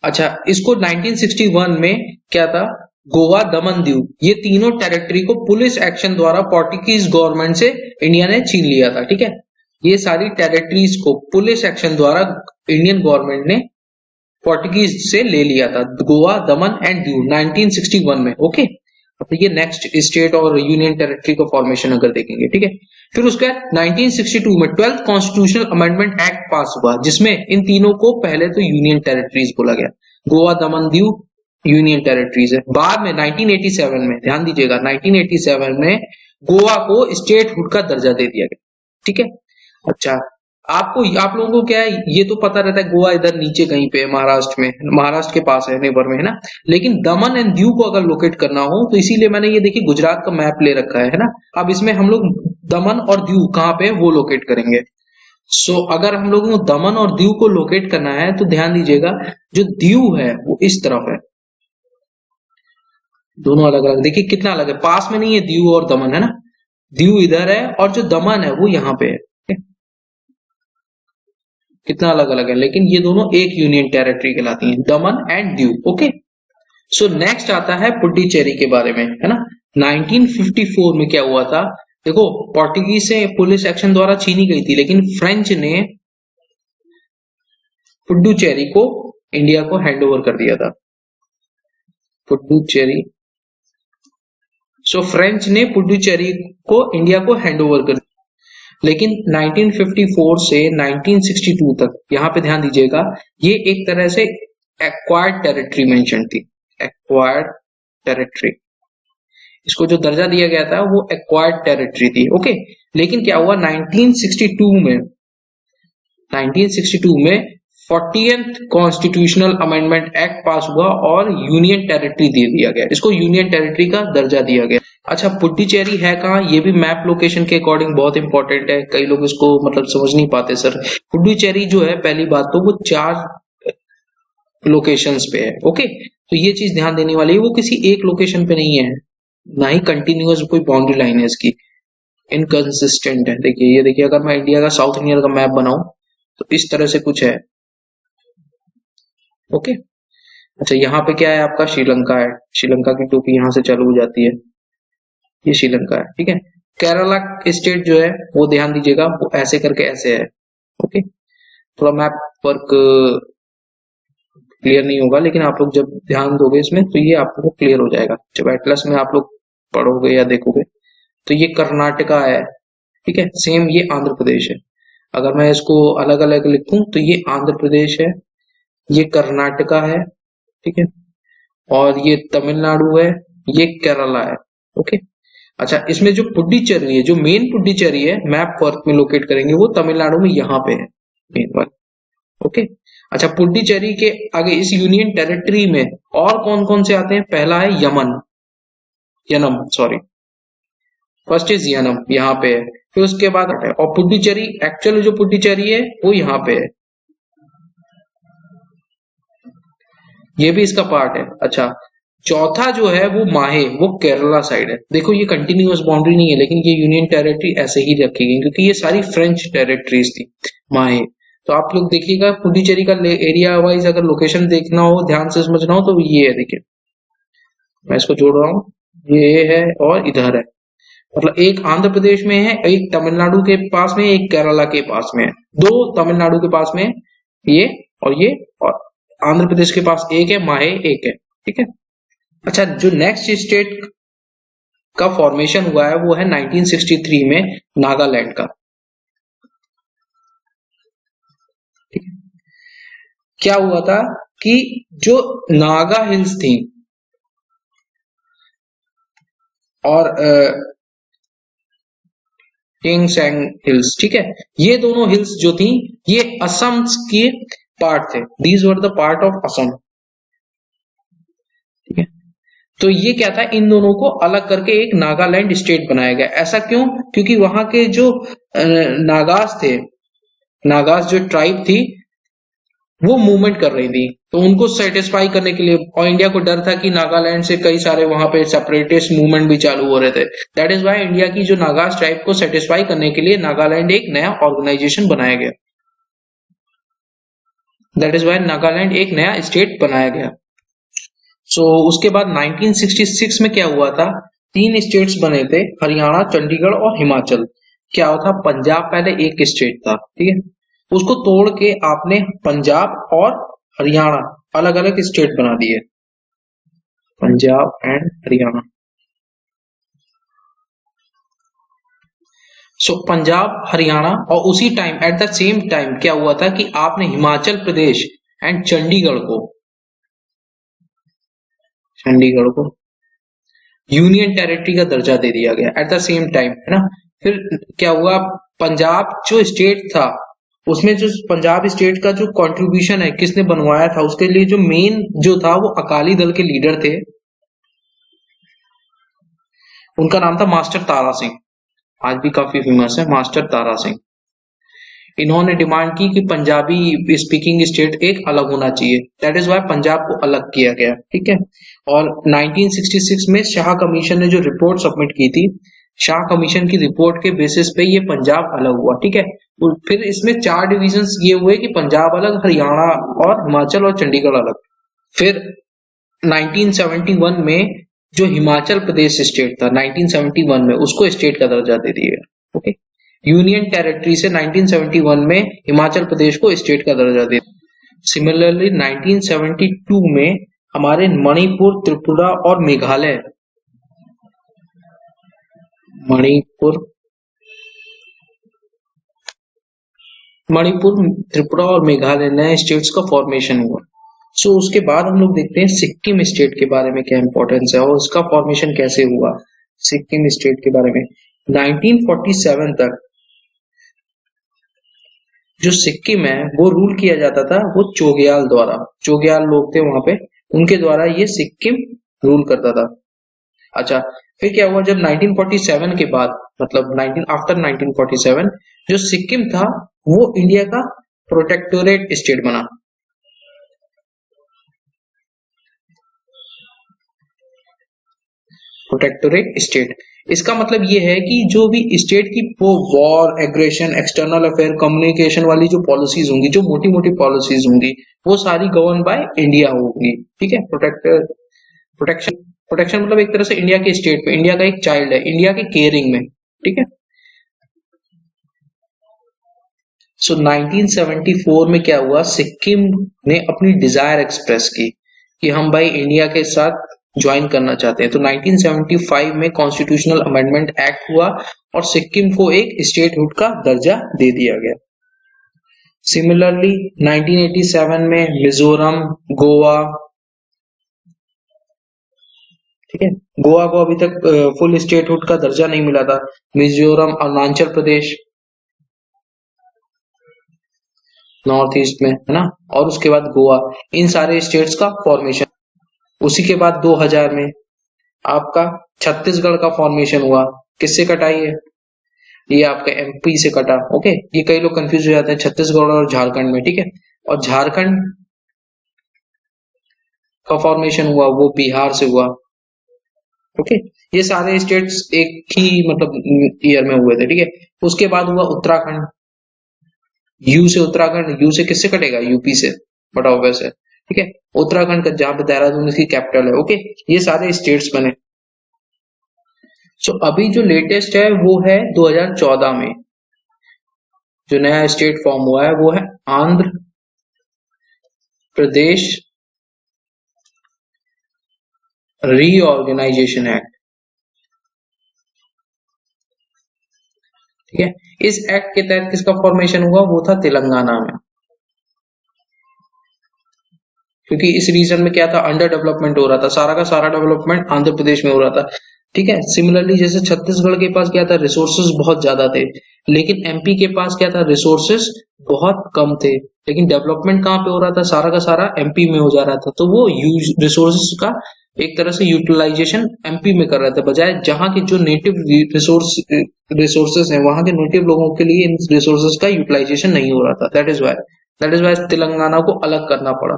अच्छा, इसको 1961 में क्या था, गोवा, दमन, दीव, ये तीनों टेरिटरी को पुलिस एक्शन द्वारा पोर्टुगीज गवर्नमेंट से इंडिया ने छीन लिया था, ठीक है। ये सारी टेरिटरीज को पुलिस एक्शन द्वारा इंडियन गवर्नमेंट ने पोर्टुगीज से ले लिया था, गोवा, दमन एंड दीव 1961 में। ओके, अब ये नेक्स्ट स्टेट और यूनियन टेरिटरी का फॉर्मेशन अगर देखेंगे, ठीक है। फिर उसके बाद 1962 में 12th कॉन्स्टिट्यूशनल अमेंडमेंट एक्ट पास हुआ, जिसमें इन तीनों को पहले तो यूनियन टेरिटरीज बोला गया, गोवा, दमन, दीव यूनियन टेरिटरीज है। बाद में 1987 में, ध्यान दीजिएगा, 1987 में गोवा को स्टेटहुड का दर्जा दे दिया गया, ठीक है। अच्छा, आप लोगों को क्या है, ये तो पता रहता है गोवा इधर नीचे कहीं पे महाराष्ट्र में, महाराष्ट्र के पास है, नेबर में है ना। लेकिन दमन एंड दीव को अगर लोकेट करना हो तो इसीलिए मैंने ये देखिए गुजरात का मैप ले रखा है ना। अब इसमें हम लोग दमन और दीव कहाँ पे वो लोकेट करेंगे। सो अगर हम लोगों को दमन और दीव को लोकेट करना है तो ध्यान दीजिएगा, जो दीव है वो इस तरफ है, दोनों अलग अलग, देखिए कितना अलग है, पास में नहीं है दीव और दमन, है ना। दीव इधर है और जो दमन है वो यहाँ पे है, कितना अलग अलग है, लेकिन ये दोनों एक यूनियन टेरिटरी कहलाती हैं, दमन and Diu. Okay, so next आता है पुडुचेरी के बारे में, है ना। 1954 में क्या हुआ था, देखो पोर्टुगीज से पुलिस एक्शन द्वारा छीनी गई थी, लेकिन फ्रेंच ने पुडुचेरी को इंडिया को हैंड ओवर कर दिया था, पुडुचेरी। सो फ्रेंच ने पुडुचेरी को इंडिया को हैंड ओवर कर दिया। लेकिन 1954 से 1962 तक, यहां पे ध्यान दीजिएगा, ये एक तरह से एक्वायर्ड टेरिटरी मेंशन थी, एक्वायर्ड टेरिटरी, इसको जो दर्जा दिया गया था वो एक्वायर्ड टेरिटरी थी। ओके, लेकिन क्या हुआ 1962 में, 1962 में 40th कॉन्स्टिट्यूशनल अमेंडमेंट एक्ट पास हुआ और यूनियन टेरिटरी दे दिया गया, इसको यूनियन टेरिटरी का दर्जा दिया गया। अच्छा, पुडुचेरी है कहाँ, ये भी मैप लोकेशन के अकॉर्डिंग बहुत इंपॉर्टेंट है, कई लोग इसको मतलब समझ नहीं पाते सर। पुडुचेरी जो है, पहली बात तो वो 4 लोकेशंस पे है। ओके, तो ये चीज ध्यान देने वाली है, वो किसी एक लोकेशन पे नहीं है, ना ही कंटिन्यूअस कोई बाउंड्री लाइन है इसकी, इनकंसिस्टेंट है। देखिए ये देखिए, अगर मैं इंडिया का साउथ इंडिया का मैप बनाऊं तो इस तरह से कुछ है। ओके, अच्छा यहाँ पे क्या है, आपका श्रीलंका है, श्रीलंका की टोपी यहाँ से चालू हो जाती है, ये श्रीलंका है, ठीक है। केरला स्टेट जो है वो ध्यान दीजिएगा, वो ऐसे करके ऐसे है। ओके, थोड़ा मैप वर्क क्लियर नहीं होगा, लेकिन आप लोग जब ध्यान दोगे इसमें तो ये आपको क्लियर हो जाएगा, जब एटलस में आप लोग पढ़ोगे या देखोगे। तो ये कर्नाटका है, ठीक है, सेम ये आंध्र प्रदेश है। अगर मैं इसको अलग अलग लिखूं तो ये आंध्र प्रदेश है, ये कर्नाटका है, ठीक है, और ये तमिलनाडु है, ये केरला है। ओके, अच्छा इसमें जो पुडुचेरी है, जो मेन पुडुचेरी है, मैप वर्क में लोकेट करेंगे वो तमिलनाडु में यहाँ पे है मेन वाला। ओके, अच्छा, पुडुचेरी के आगे इस यूनियन टेरिटरी में और कौन कौन से आते हैं? पहला है Yanam, sorry, first is Yanam, यहाँ पे है। फिर उसके बाद है और पुडुचेरी, एक्चुअली जो पुडुचेरी है वो यहाँ पे है, ये भी इसका पार्ट है। अच्छा, चौथा जो है वो माहे, वो केरला साइड है। देखो ये कंटिन्यूअस बाउंड्री नहीं है, लेकिन ये यूनियन टेरिटरी ऐसे ही रखी गई क्योंकि ये सारी फ्रेंच टेरिटरीज थी, माहे। तो आप लोग देखिएगा पुडुचेरी का एरिया वाइज अगर लोकेशन देखना हो, ध्यान से समझना हो, तो ये है, देखिए मैं इसको जोड़ रहा हूँ, ये है और इधर है। मतलब एक आंध्र प्रदेश में है, एक तमिलनाडु के पास में, एक केरला के पास में है। दो तमिलनाडु के पास में ये और ये, और आंध्र प्रदेश के पास एक है, माहे एक है, ठीक है। अच्छा, जो नेक्स्ट स्टेट का फॉर्मेशन हुआ है वो है 1963 में नागालैंड का, ठीक है। क्या हुआ था कि जो नागा हिल्स थी और टिंगसेंग हिल्स, ठीक है, ये दोनों हिल्स जो थी ये असम के पार्ट थे, these were the part of Assam, ठीक है। तो ये क्या था, इन दोनों को अलग करके एक नागालैंड स्टेट बनाया गया। ऐसा क्यों? क्योंकि वहां के जो नागास थे, नागास जो ट्राइब थी वो मूवमेंट कर रही थी, तो उनको सेटिस्फाई करने के लिए, और इंडिया को डर था कि नागालैंड से कई सारे वहां पे सेपरेटिस्ट मूवमेंट भी चालू हो रहे थे। दैट इज वाई इंडिया की जो नागास ट्राइब को सेटिस्फाई करने के लिए नागालैंड एक नया ऑर्गेनाइजेशन बनाया गया। दैट इज वाई नागालैंड एक नया स्टेट बनाया गया। सो उसके बाद 1966 में क्या हुआ था, तीन स्टेट्स बने थे, हरियाणा, चंडीगढ़ और हिमाचल। क्या हुआ था, पंजाब पहले एक स्टेट था, ठीक है, उसको तोड़ के आपने पंजाब और हरियाणा अलग अलग स्टेट बना दिए, पंजाब एंड हरियाणा। सो पंजाब, हरियाणा, और उसी time at the same time क्या हुआ था कि आपने हिमाचल प्रदेश एंड चंडीगढ़ को यूनियन टेरिटरी का दर्जा दे दिया गया एट द सेम टाइम, है ना। फिर क्या हुआ, पंजाब जो स्टेट था उसमें जो पंजाब स्टेट का जो कंट्रीब्यूशन है किसने बनवाया था, उसके लिए जो मेन जो था वो अकाली दल के लीडर थे, उनका नाम था मास्टर तारा सिंह, आज भी काफी फेमस है मास्टर तारा सिंह। इन्होंने डिमांड की कि पंजाबी स्पीकिंग स्टेट एक अलग होना चाहिए, दैट इज वाई पंजाब को अलग किया गया, ठीक है। और 1966 में शाह कमीशन ने जो रिपोर्ट सबमिट की थी, शाह कमीशन की रिपोर्ट के बेसिस पे ये पंजाब अलग हुआ, ठीक है। फिर इसमें चार डिविजन्स ये हुए कि पंजाब अलग, हरियाणा और हिमाचल और चंडीगढ़ अलग। फिर 1971 में जो हिमाचल प्रदेश स्टेट था 1971 में, उसको स्टेट का दर्जा दे दिया, ओके। यूनियन टेरिटरी से 1971 में हिमाचल प्रदेश को स्टेट का दर्जा दे। सिमिलरली 1972 में हमारे मणिपुर, त्रिपुरा और मेघालय, मणिपुर, त्रिपुरा और मेघालय नए स्टेट्स का फॉर्मेशन हुआ। सो उसके बाद हम लोग देखते हैं सिक्किम स्टेट के बारे में क्या इंपॉर्टेंस है और उसका फॉर्मेशन कैसे हुआ। सिक्किम स्टेट के बारे में 1947 तक जो सिक्किम है वो रूल किया जाता था वो चोग्याल द्वारा, चोग्याल लोग थे वहां पे, उनके द्वारा ये सिक्किम रूल करता था। अच्छा, फिर क्या हुआ, जब 1947 के बाद, मतलब 19 आफ्टर 1947 जो सिक्किम था वो इंडिया का प्रोटेक्टोरेट स्टेट बना। प्रोटेक्टोरेट स्टेट, इसका मतलब ये है कि जो भी स्टेट की वो war, aggression, external affair, communication वाली जो पॉलिसीज होंगी, जो मोटी मोटी पॉलिसीज होंगी, वो सारी गवर्न बाय इंडिया होगी, ठीक है। प्रोटेक्शन, प्रोटेक्शन मतलब एक तरह से इंडिया के स्टेट पे, इंडिया का एक चाइल्ड है, इंडिया के केयरिंग में, ठीक है। सो 1974 में क्या हुआ, सिक्किम ने अपनी डिजायर एक्सप्रेस की कि हम भाई इंडिया के साथ ज्वाइन करना चाहते हैं। तो 1975 में कॉन्स्टिट्यूशनल अमेंडमेंट एक्ट हुआ और सिक्किम को एक स्टेटहुड का दर्जा दे दिया गया। सिमिलरली 1987 में मिजोरम, गोवा, ठीक है, गोवा को अभी तक फुल स्टेटहुड का दर्जा नहीं मिला था, मिजोरम, अरुणाचल प्रदेश, नॉर्थ ईस्ट में, है ना, और उसके बाद गोवा, इन सारे स्टेट्स का फॉर्मेशन। उसी के बाद 2000 में आपका छत्तीसगढ़ का फॉर्मेशन हुआ। किससे कटाई है? ये आपका एमपी से कटा। ओके, ये कई लोग कंफ्यूज हो जाते हैं छत्तीसगढ़ और झारखंड में, ठीक है। और झारखंड का फॉर्मेशन हुआ वो बिहार से हुआ। ओके, ये सारे स्टेट्स एक ही मतलब ईयर में हुए थे, ठीक है। उसके बाद हुआ उत्तराखंड, यू से उत्तराखंड, यू से किससे कटेगा? यूपी से, बड़ा ऑब्वियस है, ठीक है। उत्तराखंड का जहां पे देहरादून इसकी कैपिटल है। ओके, ये सारे स्टेट्स बने। सो अभी जो लेटेस्ट है वो है 2014 में जो नया स्टेट फॉर्म हुआ है वो है आंध्र प्रदेश रीऑर्गेनाइजेशन एक्ट, ठीक है। इस एक्ट के तहत किसका फॉर्मेशन हुआ? वो था तेलंगाना में, क्योंकि इस रीजन में क्या था? अंडर डेवलपमेंट हो रहा था, सारा का सारा डेवलपमेंट आंध्र प्रदेश में हो रहा था, ठीक है। सिमिलरली जैसे छत्तीसगढ़ के पास क्या था? रिसोर्सेज बहुत ज्यादा थे, लेकिन एमपी के पास क्या था? रिसोर्सेज बहुत कम थे, लेकिन डेवलपमेंट कहाँ पे हो रहा था? सारा का सारा एमपी में हो जा रहा था। तो वो यूज रिसोर्सेज का एक तरह से यूटिलाइजेशन एमपी में कर रहे थे, बजाय जहां के जो नेटिव रिसोर्सेज है वहां के नेटिव लोगों के लिए इन रिसोर्सेज का यूटिलाइजेशन नहीं हो रहा था। दैट इज वाई तेलंगाना को अलग करना पड़ा।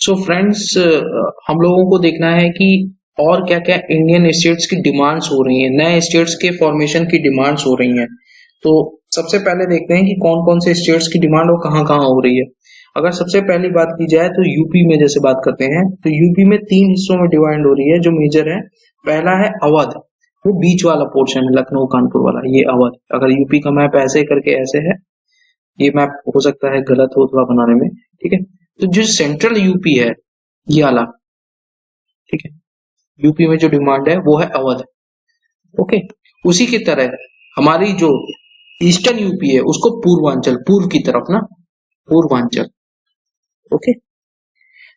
सो फ्रेंड्स, हम लोगों को देखना है कि और क्या क्या इंडियन स्टेट्स की डिमांड्स हो रही हैं, नए स्टेट्स के फॉर्मेशन की डिमांड्स हो रही हैं। तो सबसे पहले देखते हैं कि कौन कौन से स्टेट्स की डिमांड और कहाँ कहाँ हो रही है। अगर सबसे पहली बात की जाए तो यूपी में जैसे बात करते हैं, तो यूपी में 3 हिस्सों में डिवाइड हो रही है जो मेजर है। पहला है अवध, वो बीच वाला पोर्शन है, लखनऊ कानपुर वाला, ये अवध। अगर यूपी का मैप ऐसे करके ऐसे है, ये मैप हो सकता है गलत हो थोड़ा बनाने में, ठीक है। तो जो सेंट्रल यूपी है ये वाला, ठीक है, यूपी में जो डिमांड है वो है अवध। ओके, उसी की तरह हमारी जो ईस्टर्न यूपी है उसको पूर्वांचल, पूर्व की तरफ ना, पूर्वांचल। ओके,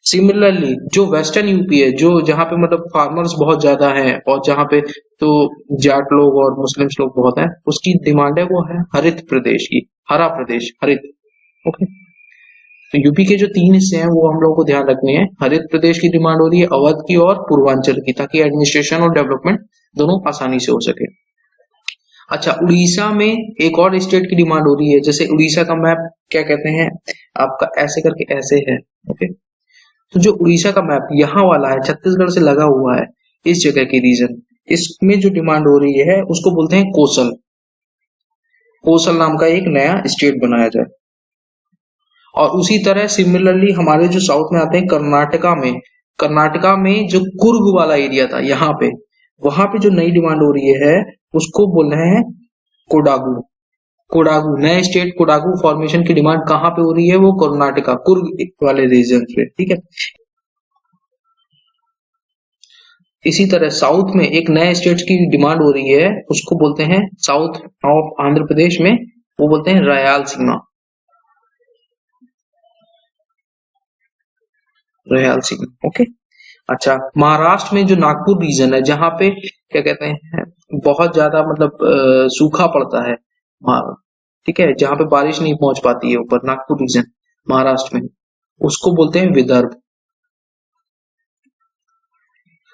सिमिलरली जो वेस्टर्न यूपी है, जो जहां पे मतलब फार्मर्स बहुत ज्यादा हैं और जहां पे तो जाट लोग और मुस्लिम्स लोग बहुत हैं, उसकी डिमांड है वो है हरित प्रदेश की, हरा प्रदेश, हरित। ओके, तो यूपी के जो 3 हिस्से हैं वो हम लोगों को ध्यान रखने हैं। हरित प्रदेश की डिमांड हो रही है अवध की और पूर्वांचल की, ताकि एडमिनिस्ट्रेशन और डेवलपमेंट दोनों आसानी से हो सके। अच्छा, उड़ीसा में एक और स्टेट की डिमांड हो रही है। जैसे उड़ीसा का मैप क्या कहते हैं आपका, ऐसे करके ऐसे है। ओके, तो जो उड़ीसा का मैप यहाँ वाला है, छत्तीसगढ़ से लगा हुआ है, इस जगह की रीजन, इसमें जो डिमांड हो रही है उसको बोलते हैं कोसल। कोसल नाम का एक नया स्टेट बनाया जाए। और उसी तरह सिमिलरली हमारे जो साउथ में आते हैं, कर्नाटका में जो कुर्ग वाला एरिया था यहाँ पे, वहां पे जो नई डिमांड हो रही है उसको बोल रहे हैं कोडागू। कोडागू नए स्टेट, कोडागू फॉर्मेशन की डिमांड कहाँ पे हो रही है? वो कर्नाटका कुर्ग वाले रीजन पे, ठीक है। इसी तरह साउथ में एक नए स्टेट की डिमांड हो रही है, उसको बोलते हैं साउथ ऑफ आंध्र प्रदेश में, वो बोलते हैं रायलसीमा, रायलसीमा। ओके, अच्छा, महाराष्ट्र में जो नागपुर रीजन है, जहां पे क्या कहते हैं बहुत ज्यादा मतलब सूखा पड़ता है, ठीक है, जहां पे बारिश नहीं पहुंच पाती है ऊपर, नागपुर रीजन महाराष्ट्र में, उसको बोलते हैं विदर्भ।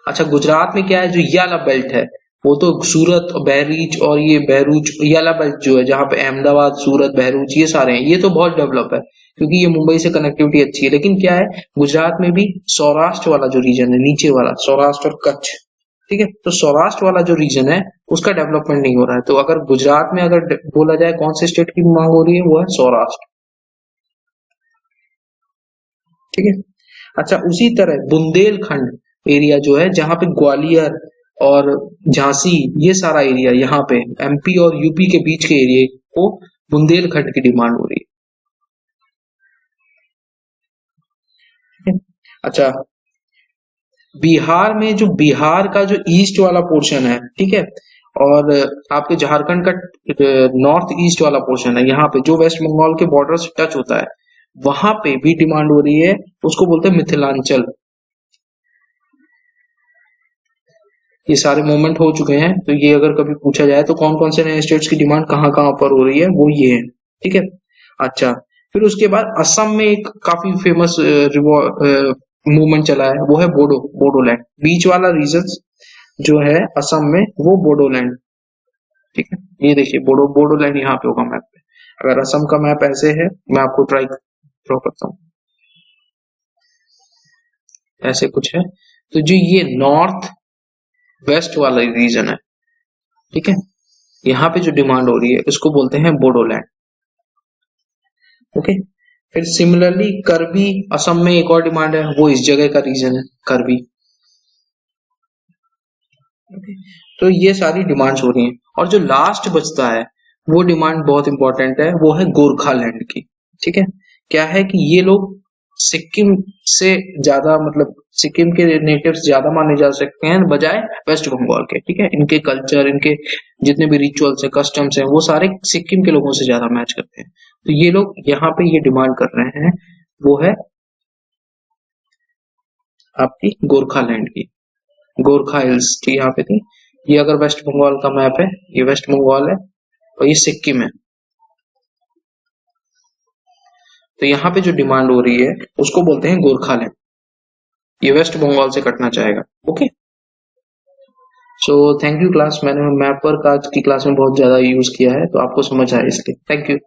अच्छा, गुजरात में क्या है, जो ये वाला बेल्ट है, वो तो सूरत, बहरीच और ये बहरूच, ये वाला बेल्ट जो है जहां पे अहमदाबाद, सूरत, बहरूच ये सारे हैं, ये तो बहुत डेवलप है क्योंकि ये मुंबई से कनेक्टिविटी अच्छी है। लेकिन क्या है, गुजरात में भी सौराष्ट्र वाला जो रीजन है, नीचे वाला सौराष्ट्र और कच्छ, ठीक है, तो सौराष्ट्र वाला जो रीजन है उसका डेवलपमेंट नहीं हो रहा है। तो अगर गुजरात में अगर बोला जाए कौन से स्टेट की मांग हो रही है, वो है सौराष्ट्र, ठीक है। अच्छा, उसी तरह बुंदेलखंड एरिया जो है, जहां पे ग्वालियर और झांसी, ये सारा एरिया, यहाँ पे एमपी और यूपी के बीच के एरिया को बुंदेलखंड की डिमांड हो रही है। अच्छा, बिहार में जो बिहार का जो ईस्ट वाला पोर्शन है, ठीक है, और आपके झारखंड का नॉर्थ ईस्ट वाला पोर्शन है, यहाँ पे जो वेस्ट बंगाल के बॉर्डर से टच होता है, वहां पे भी डिमांड हो रही है, उसको बोलते हैं मिथिलांचल। ये सारे मूवमेंट हो चुके हैं, तो ये अगर कभी पूछा जाए तो कौन कौन से नए स्टेट्स की डिमांड कहाँ कहाँ पर हो रही है, वो ये है, ठीक है। अच्छा, फिर उसके बाद असम में एक काफी फेमस मूवमेंट चला है, वो है बोडोलैंड। बीच वाला रीजन जो है असम में वो बोडोलैंड, ठीक है। ये देखिए बोडोलैंड यहाँ पे होगा मैप पे। अगर असम का मैप ऐसे है, मैं आपको ड्रॉ करता हूँ, ऐसे कुछ है। तो जो ये नॉर्थ वेस्ट वाला रीजन है, ठीक है, यहाँ पे जो डिमांड हो रही है इसको बोलते हैं बोडोलैंड। ओके, फिर सिमिलरली करबी, असम में एक और डिमांड है, वो इस जगह का रीजन है करबी। तो ये सारी डिमांड्स हो रही हैं। और जो लास्ट बचता है वो डिमांड बहुत इंपॉर्टेंट है, वो है गोरखालैंड की, ठीक है। क्या है कि ये लोग सिक्किम से ज्यादा, मतलब सिक्किम के नेटिव्स ज्यादा माने जा सकते हैं बजाय वेस्ट बंगाल के, ठीक है। इनके कल्चर, इनके जितने भी रिचुअल्स है, कस्टम्स हैं, वो सारे सिक्किम के लोगों से ज्यादा मैच करते हैं। तो ये लोग यहाँ पे ये डिमांड कर रहे हैं, वो है आपकी गोरखालैंड की, गोरखा हिल्स की यहाँ पे थी। ये अगर वेस्ट बंगाल का मैप है, ये वेस्ट बंगाल है और ये सिक्किम है। तो यहाँ पे जो डिमांड हो रही है उसको बोलते हैं गोरखालैंड। ये वेस्ट बंगाल से कटना चाहेगा। Okay, so thank you class. मैंने मैप वर्क आज की क्लास में बहुत ज्यादा यूज किया है, तो आपको समझ आया इसलिए थैंक यू।